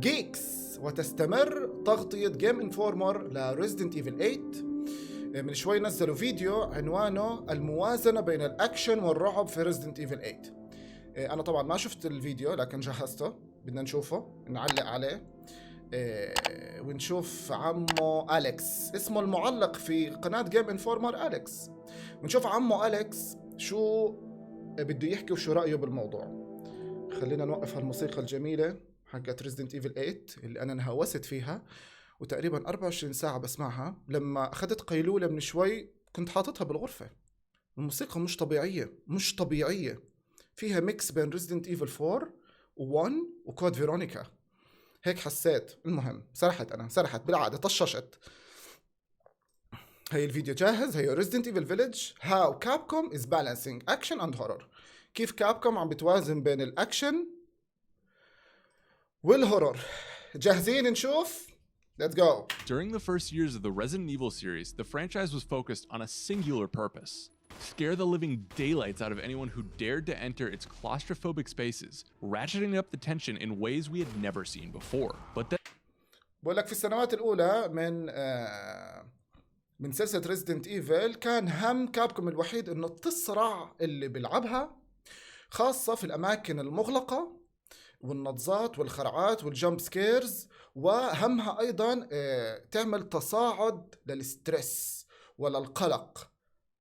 جيكس وتستمر تغطية جيم انفورمر لرزدنت ايفل 8. من شوي نزلوا فيديو عنوانه الموازنة بين الأكشن والرعب في رزدنت ايفل 8. أنا طبعا ما شفت الفيديو لكن جهزته، بدنا نشوفه نعلق عليه ونشوف عمو أليكس، اسمه المعلق في قناة جيم انفورمر أليكس، ونشوف عمو أليكس شو بده يحكي وشو رأيه بالموضوع. خلينا نوقف هالموسيقى الجميلة حقت رزدنت ايفل 8 اللي أنا انهوست فيها وتقريبا 24 ساعة بسمعها. لما أخذت قيلولة من شوي كنت حاطتها بالغرفة. الموسيقى مش طبيعية، مش طبيعية، فيها ميكس بين رزدنت ايفل 4 و1 وكود فيرونيكا، هيك حسيت. المهم سرحت بالعادة، طششت. هي الفيديو جاهز. هي Resident Evil Village How Capcom is balancing action and horror. كيف كابكوم عم بتوازن بين الأكشن والهورر. جاهزين نشوف؟ Let's go. During the first years of the Resident Evil series, the franchise was focused on a singular purpose: scare the living daylights out of anyone who dared to enter its claustrophobic spaces, ratcheting up the tension in ways we had never seen before. But then بقول لك في السنوات الأولى من سلسلة ريزيدنت ايفل كان هم كابكوم الوحيد انه تصرع اللي بيلعبها، خاصة في الأماكن المغلقة والنضزات والخرعات والجمب سكيرز، وهمها أيضا تعمل تصاعد للستريس وللقلق.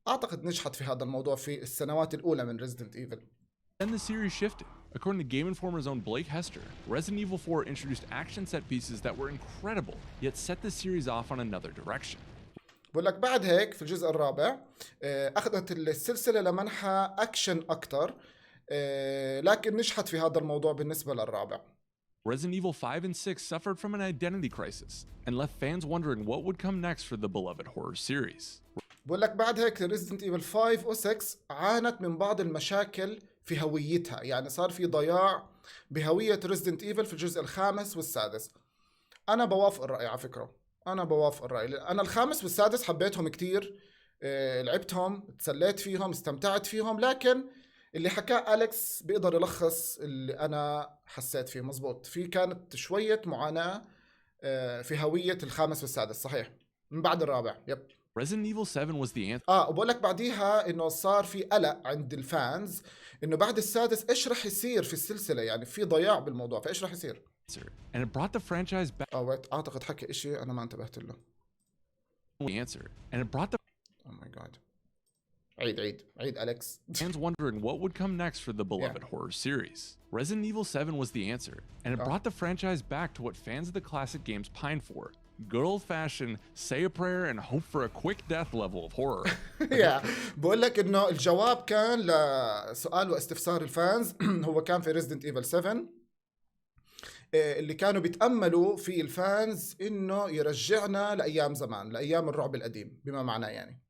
أعتقد نجحت في هذا الموضوع في السنوات الأولى من ريزيدنت ايفل. Then the series shifted. According to Game Informer's own Blake Hester, Resident Evil 4 introduced action set pieces that were incredible, yet set the series off on another direction. بقول لك بعد هيك في الجزء الرابع أخذت السلسلة لمنحى أكشن أكتر، لكن نجحت في هذا الموضوع بالنسبة للرابع. Resident Evil 5 and 6 suffered from an identity crisis and left fans wondering what would come next for the beloved horror series. بقول لك بعد هيك Resident Evil 5 و 6 عانت من بعض المشاكل في هويتها، يعني صار في ضياع بهوية Resident Evil في الجزء الخامس والسادس. أنا بوافق الرأي على فكرة، أنا بوافق الرأي. أنا الخامس والسادس حبيتهم كتير، لعبتهم، تسليت فيهم، استمتعت فيهم، لكن اللي حكاه أليكس بيقدر يلخص اللي أنا حسيت فيه مزبوط. في كانت شوية معاناة في هوية الخامس والسادس، صحيح، من بعد الرابع. يب. Resident Evil 7 was the answer. وبقول لك بعديها إنه صار في قلق عند الفانز إنه بعد السادس إيش رح يصير في السلسلة، يعني في ضياع بالموضوع، فإيش رح يصير. And it brought the franchise back. ويت، أعتقد حكي إشي أنا ما انتبهت له. Answer. And it brought the Oh my god. عيد أليكس. fans wondering what would come next for the beloved horror series. Resident Evil 7 was the answer, and it brought the franchise back to what fans of the classic games pined for: good old-fashioned say a prayer and hope for a quick death level of horror. بقول لك إنه الجواب كان لسؤال واستفسار الفانز هو كان في Resident Evil 7 اللي كانوا بيتأملوا في الفانز إنه يرجعنا لأيام زمان، لأيام الرعب القديم، بما معناه يعني.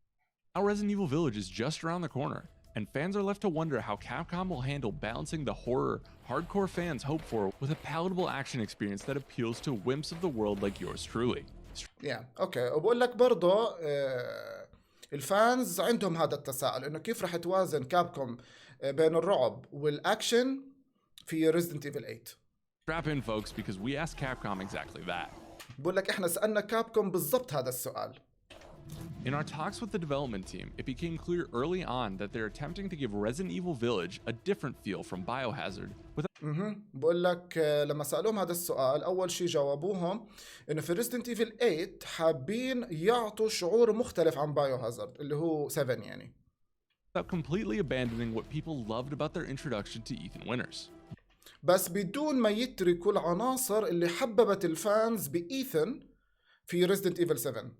Now Resident Evil Village is just around the corner, and fans are left to wonder how Capcom will handle balancing the horror hardcore fans hope for with a palatable action experience that appeals to wimps of the world like yours truly. اوكي. وبقول لك برضه الفانز عندهم هذا التساؤل انه كيف رح توازن كابكوم بين الرعب والاكشن في Resident Evil 8. Strap in folks, because we asked Capcom exactly that. بقول لك احنا سألنا كابكوم بالضبط هذا السؤال. In our talks with the development team, it became clear early on that they're attempting to give Resident Evil Village a different feel from Biohazard. بقول لك لما سألوهم هذا السؤال أول شيء جاوبوهم إنه في Resident Evil 8 حابين يعطوا شعور مختلف عن Biohazard اللي هو 7 يعني. Without completely abandoning what people loved about their introduction to Ethan Winters. بس بدون ما يتركوا العناصر اللي حببت الفانز بإيثن في Resident Evil 7.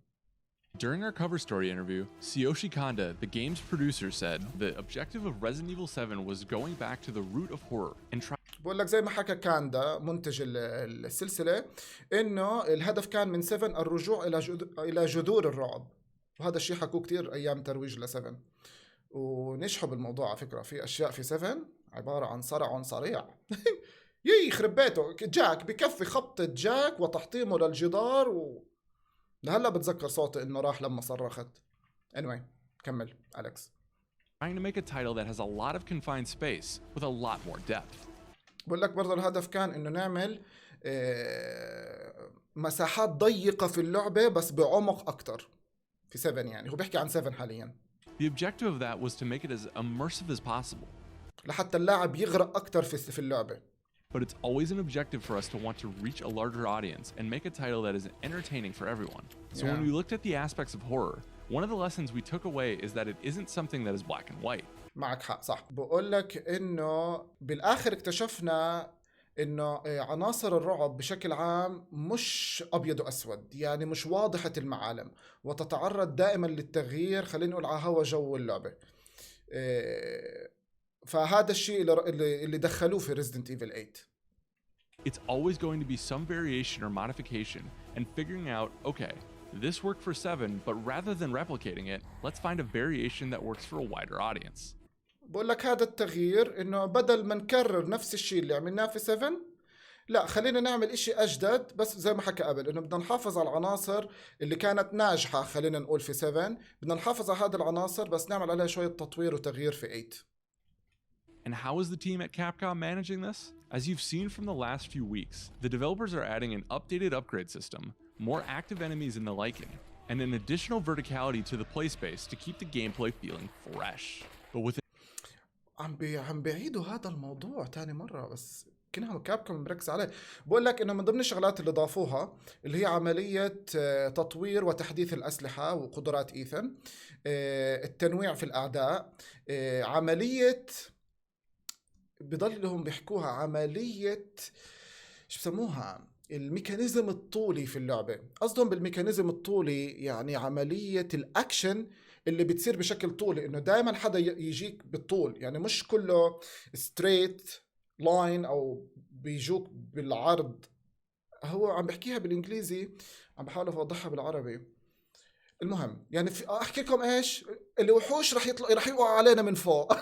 During our cover story interview, Tsuyoshi Kanda, the game's producer, said the objective of Resident Evil 7 was going back to the root of horror and trying. بقول لك زي ما حكى كاندا منتج السلسلة إنه الهدف كان من 7 الرجوع إلى جذور الرعب، وهذا الشيء حكوه كتير أيام ترويج ل7 ونجحوا بالموضوع. على فكرة في أشياء في 7 عبارة عن صرع صريع يخرب بيته. جاك بكفي خبطة جاك وتحطيمه للجدار لهلا بتذكر صوتي انه راح لما صرخت. anyway كمل أليكس. Trying to make a title that has a lot of confined space with a lot more depth. بقول لك برضه الهدف كان انه نعمل مساحات ضيقة في اللعبة بس بعمق أكتر في 7. يعني هو بيحكي عن 7 حاليا. The objective of that was to make it as immersive as possible. لحتى اللاعب يغرق أكتر في اللعبة. But it's always an objective for us to want to reach a larger audience and make a title that is entertaining for everyone. So when we looked at the aspects of horror, one of the lessons we took away is that it isn't something that is black and white. معك حق صح. بقول لك إنه بالآخر اكتشفنا إنه عناصر الرعب بشكل عام مش أبيض وأسود، يعني مش واضحة المعالم وتتعرض دائما للتغيير. خلينا نقول على هوا جو اللعبة. فهذا الشيء اللي دخلوه في رزدنت ايفل 8. It's always going to be some variation or modification and figuring out, okay, this worked for 7, but rather than replicating it, let's find a variation that works for a wider audience. بقول لك هذا التغيير انه بدل ما نكرر نفس الشيء اللي عملناه في 7، لا خلينا نعمل اشي اجدد. بس زي ما حكى قبل انه بدنا نحافظ على العناصر اللي كانت ناجحة، خلينا نقول في 7، بدنا نحافظ على هذه العناصر بس نعمل عليها شوية تطوير وتغيير في 8. And how is the team at Capcom managing this? As you've seen from the last few weeks, the developers are adding an updated upgrade system, more active enemies and the liking, and an additional verticality to the play space to keep the gameplay feeling fresh. But with عم بيعيدوا هذا الموضوع تاني مرة، بس كنا كابكوم مركز عليه. بقول لك انه من ضمن الشغلات اللي ضافوها اللي هي عملية تطوير وتحديث الأسلحة وقدرات ايثن، التنويع في الأعداء، عملية بضلهم بيحكوها عملية شو بسموها الميكانيزم الطولي في اللعبة. قصدهم بالميكانيزم الطولي يعني عملية الأكشن اللي بتصير بشكل طولي، إنه دائما حدا يجيك بالطول، يعني مش كله ستريت لاين أو بيجوك بالعرض. هو عم بحكيها بالإنجليزي، عم بحاول أوضحها بالعربي. المهم يعني أحكي لكم إيش اللي وحوش رح يقعوا علينا من فوق.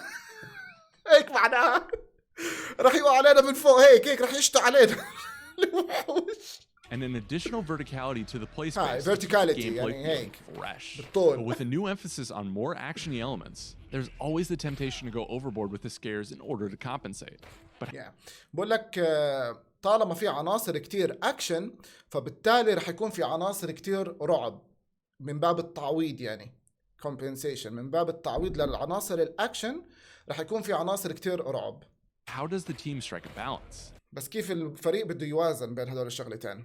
هيك معناها رح يقعوا علينا من فوق، هيك رح يشتوا علينا. and an additional verticality to the play space. Verticality, gameplay يعني fresh. بالطول. But with a new emphasis on more actiony elements, there's always the temptation to go overboard with the scares in order to compensate. But بقول لك طالما في عناصر كتير أكشن فبالتالي رح يكون في عناصر كتير رعب من باب التعويض، يعني compensation، من باب التعويض للعناصر الأكشن رح يكون في عناصر كتير رعب. how does the team strike a balance? بس كيف الفريق بده يوازن بين هدول الشغلتين؟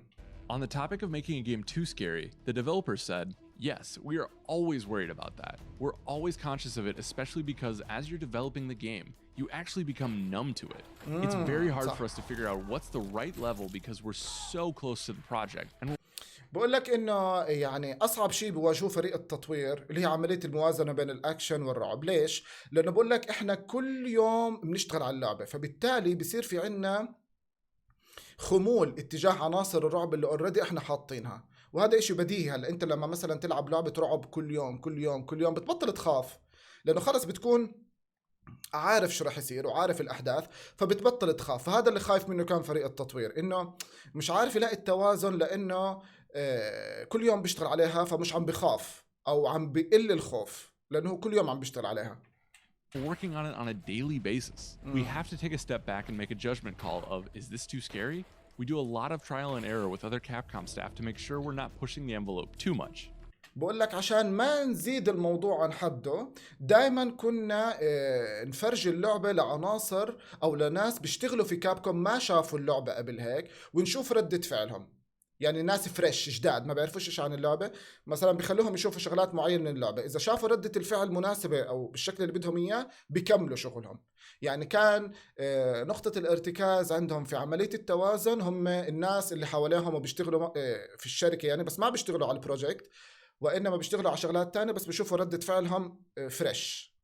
On the topic of making a game too scary, the developers said, yes, we are always worried about that. We're always conscious of it, especially because as you're developing the game, you actually become numb to it. It's very hard for us to figure out what's the right level because we're so close to the project. And بقول لك انه يعني اصعب شيء بواجهه فريق التطوير اللي هي عمليه الموازنه بين الاكشن والرعب. ليش؟ لانه بقول لك احنا كل يوم بنشتغل على اللعبه، فبالتالي بصير في عنا خمول اتجاه عناصر الرعب اللي اوريدي احنا حاطينها، وهذا اشي بديهي. هلا انت لما مثلا تلعب لعبه رعب كل يوم كل يوم كل يوم بتبطل تخاف، لانه خلص بتكون عارف شو راح يصير وعارف الاحداث، فبتبطل تخاف. فهذا اللي خايف منه كان فريق التطوير، انه مش عارف يلاقي التوازن، لانه كل يوم بيشتغل عليها فمش عم بخاف او عم بقل الخوف، لانه كل يوم عم بيشتغل عليها. working on it on a daily basis. We have to take a step back and make a judgment call of, is this too scary? We do a lot of trial and error with other Capcom staff to make sure we're not pushing the envelope too much. بقول لك عشان ما نزيد الموضوع عن حده، دائما كنا نفرج اللعبة لعناصر او لناس بيشتغلوا في كابكوم ما شافوا اللعبة قبل هيك، ونشوف ردة فعلهم. يعني ناس فريش جداد ما بيعرفوش ايش عن اللعبة، مثلا بيخلوهم يشوفوا شغلات معينة من اللعبة، اذا شافوا ردة الفعل مناسبة او بالشكل اللي بدهم اياه بيكملوا شغلهم. يعني كان نقطة الارتكاز عندهم في عملية التوازن هم الناس اللي حواليهم وبيشتغلوا في الشركة، يعني بس ما بيشتغلوا على البروجكت، وإنما بيشتغلوا على شغلات تانية بس بيشوفوا ردة فعلهم فريش.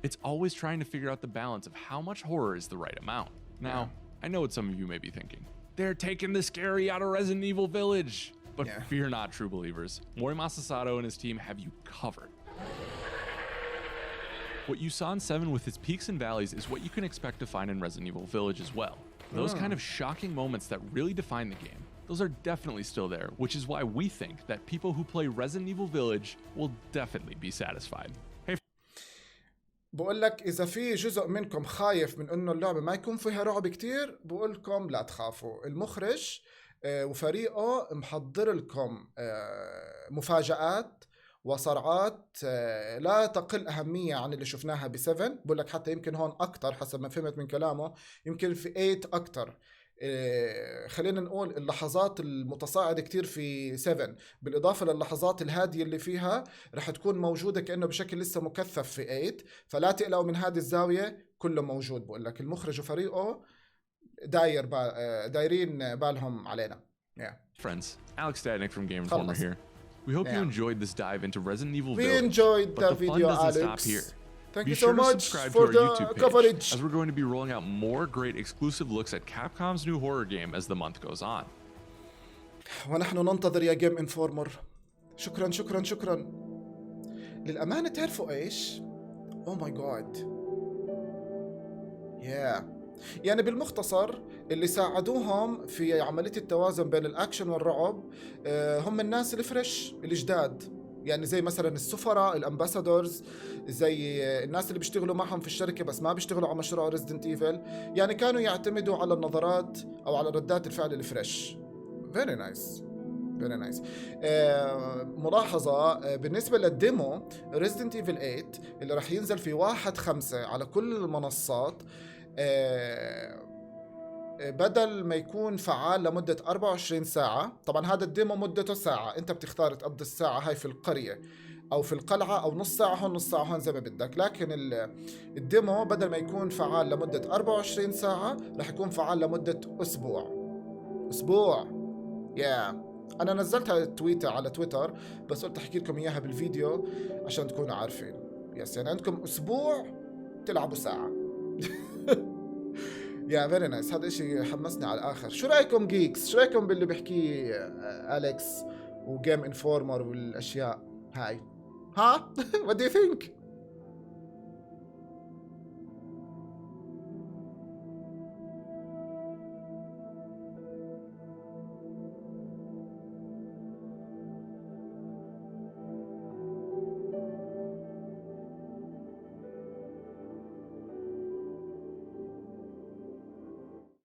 It's always trying to figure out the balance of how much horror is the right amount. Now, I know what some of you may be thinking. They're taking the scary out of Resident Evil Village. But fear not, true believers. Mori Masasato and his team have you covered. What you saw in 7 with its peaks and valleys is what you can expect to find in Resident Evil Village as well. Those kind of shocking moments that really define the game, those are definitely still there, which is why we think that people who play Resident Evil Village will definitely be satisfied. Hey, بقول لك اذا في جزء منكم خايف من انه اللعبه ما يكون فيها رعب كتير، بقول لكم لا تخافوا. المخرج وفريقه محضر لكم مفاجآت وصرعات لا تقل أهمية عن اللي شفناها ب7. بقول لك حتى يمكن هون أكتر حسب ما فهمت من كلامه، يمكن في 8 أكتر. خلينا نقول اللحظات المتصاعدة كتير في 7 بالإضافة للحظات الهادية اللي فيها رح تكون موجودة كأنه بشكل لسه مكثف في 8. فلا تقلقوا من هذه الزاوية، كله موجود. بقول لك المخرج وفريقه دايرين بالهم علينا. Friends, Alex Stadnik from Game Informer here. We hope you enjoyed this dive into Resident Evil Village. We enjoyed the but the video, fun doesn't Alex. stop here. Thank Be you sure so to much subscribe for to our the YouTube page, coverage. as we're going to be rolling out more great exclusive looks at Capcom's new horror game as the month goes on. ونحن ننتظر يا جيم انفورمر. شكرا شكرا شكرا. للأمانة تعرفوا ايش؟ اوه ماي جاد. يعني بالمختصر اللي ساعدوهم في عملية التوازن بين الأكشن والرعب هم الناس الفريش الجداد، يعني زي مثلا السفراء الامباسادورز، زي الناس اللي بيشتغلوا معهم في الشركة بس ما بيشتغلوا على مشروع رزدنت ايفل. يعني كانوا يعتمدوا على النظرات أو على ردات الفعل الفريش. very nice very nice. ملاحظة بالنسبة للديمو Resident Evil 8 اللي راح ينزل في 1/5 على كل المنصات، بدل ما يكون فعال لمدة 24 ساعة، طبعا هذا الديمو مدته ساعة، انت بتختار تقضي الساعة هاي في القرية او في القلعة او نص ساعة هون نص ساعة هون زي ما بدك، لكن الديمو بدل ما يكون فعال لمدة 24 ساعة راح يكون فعال لمدة اسبوع. انا نزلتها تويتة على تويتر بس قلت احكي لكم اياها بالفيديو عشان تكونوا عارفين. يعني عندكم اسبوع تلعبوا ساعة. يا فيري نايس. هذا الشيء حمسني على الاخر. شو رايكم جيكس؟ شو رايكم باللي بيحكيه أليكس وجيم انفورمر والاشياء هاي؟ ها؟ what do you think؟